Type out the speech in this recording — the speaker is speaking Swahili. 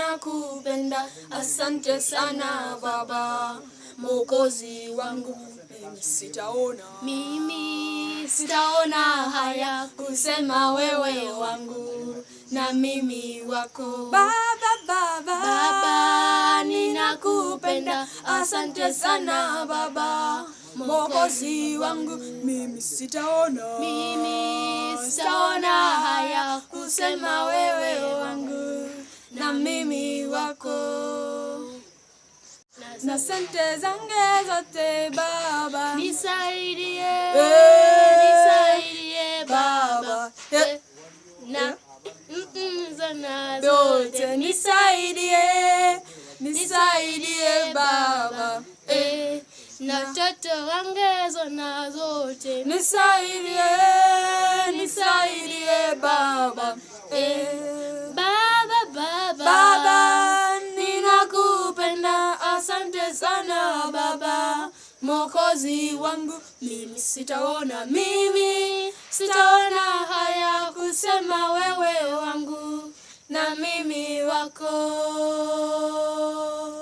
ninakupenda. Asante sana Baba, Mwokozi wangu. Mimi sitaona haya kusema wewe wangu na mimi wako. Baba, ninakupenda. Asante sana Baba, Mwokozi wangu. Mimi sitaona haya kusema wewe wangu na mimi wako. Na asante zangu zote Baba, nisaidie Baba, na zana zote nisaidie Baba, na toto wangu zana zote nisaidie Baba, Baba, ninakupenda. Asante sana Baba, Mwokozi wangu. Mimi sitaona haya kusema wewe wangu na mimi wako.